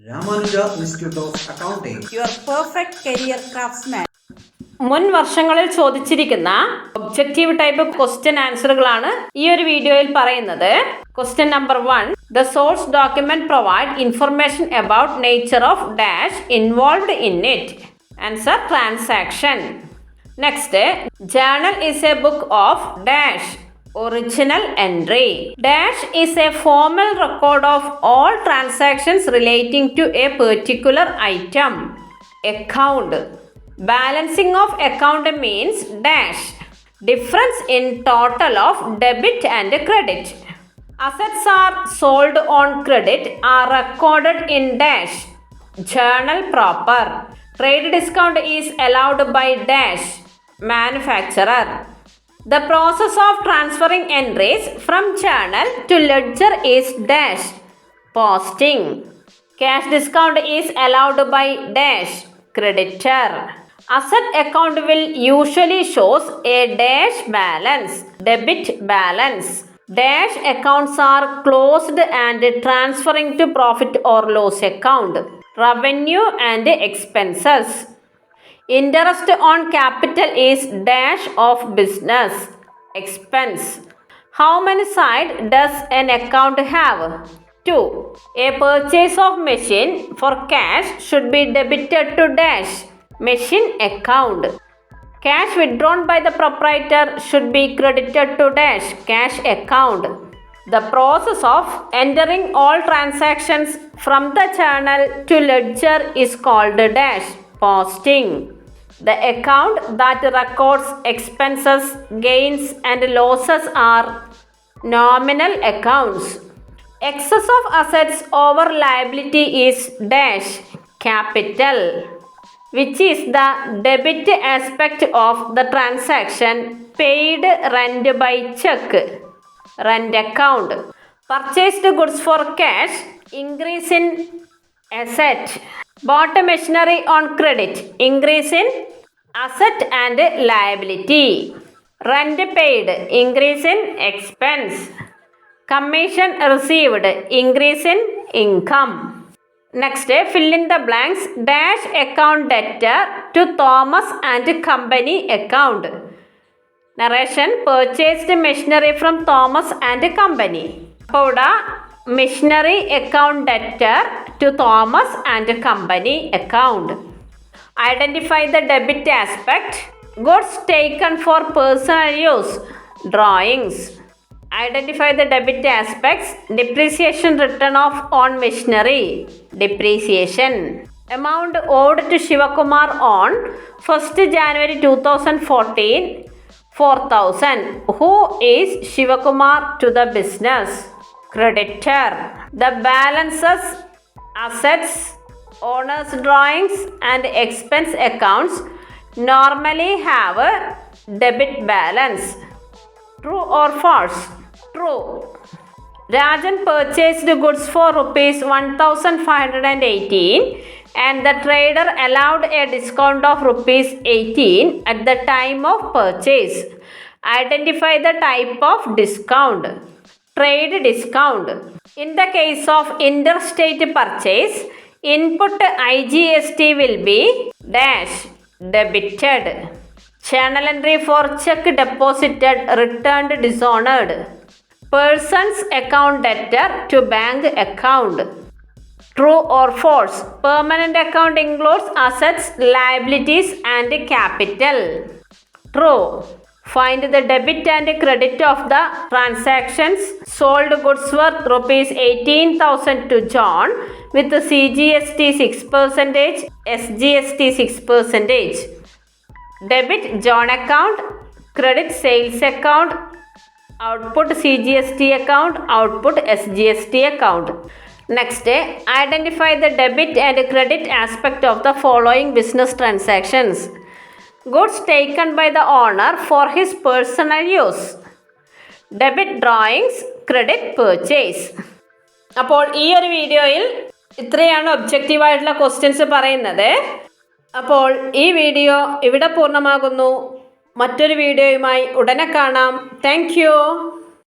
Ramanuja Institute of Accounting. Your perfect career craftsman. മുൻ വർഷങ്ങളിൽ ചോദിച്ചിരിക്കുന്ന ഒബ്ജക്റ്റീവ് ടൈപ്പ് ക്വസ്റ്റ്യൻ ആൻസറുകളാണ് ഈ ഒരു വീഡിയോയിൽ പറയുന്നത്. Question number 1, the source document provide information about nature of dash involved in it. Answer transaction. Next, journal is A book of dash original entry. Dash is a formal record of all transactions relating to a particular item. Account. Balancing of account means dash difference in total of debit and credit. Assets are sold on credit are recorded in dash journal proper. Trade discount is allowed by dash manufacturer. The process of transferring entries from journal to ledger is dash posting. Cash discount is allowed by dash creditor. Asset account will usually shows a dash balance debit balance. Dash accounts are closed and transferring to profit or loss account. Revenue and expenses. Interest on capital is dash of business expense. How many sides does an account have? 2. A purchase of machine for cash should be debited to dash machine account. Cash withdrawn by the proprietor should be credited to dash cash account. The process of entering all transactions from the journal to ledger is called dash posting. The account that records expenses, gains and losses are nominal accounts. Excess of assets over liability is dash capital, which is the debit aspect of the transaction. Paid rent by check, rent account. Purchased goods for cash, increase in asset. Bought machinery on credit, increase in asset and liability. Rent paid, increase in expense. Commission received, increase in income. Next, fill in the blanks. Dash account debtor to Thomas and Company account. Narration: purchased machinery from Thomas and Company. Powda machinery account debtor to Thomas and Company account. Identify the debit aspect. Goods taken for personal use, drawings. Identify the debit aspects. Depreciation written off on machinery, depreciation. Amount owed to Shivakumar on 1st January 2014, 4,000. Who is Shivakumar to the business? Creditor. The balances, assets, owner's drawings and expense accounts normally have a debit balance. True or false? True. Rajan purchased goods for rupees 1,518 and the trader allowed a discount of rupees 18 at the time of purchase. Identify the type of discount. Trade discount. In the case of interstate purchase, input IGST will be dash debited. Journal entry for check deposited returned dishonored. Person's account debtor to bank account. True or false? Permanent account includes assets, liabilities and capital. True. Find the debit and credit of the transactions. Sold goods worth rupees 18,000 to John with CGST 6%, SGST 6%. Debit John account, credit sales account, output CGST account, output SGST account. Next, identify the debit and credit aspect of the following business transactions. Goods taken by the owner for his personal use. Debit drawings, credit purchase. അപ്പോൾ ഈ ഒരു വീഡിയോയിൽ ഇത്രയാണ് ഒബ്ജക്റ്റീവായിട്ടുള്ള questions പറയുന്നത്. അപ്പോൾ ഈ video ഇവിടെ പൂർണ്ണമാകുന്നു. മറ്റൊരു വീഡിയോയുമായി ഉടനെ കാണാം. Thank you.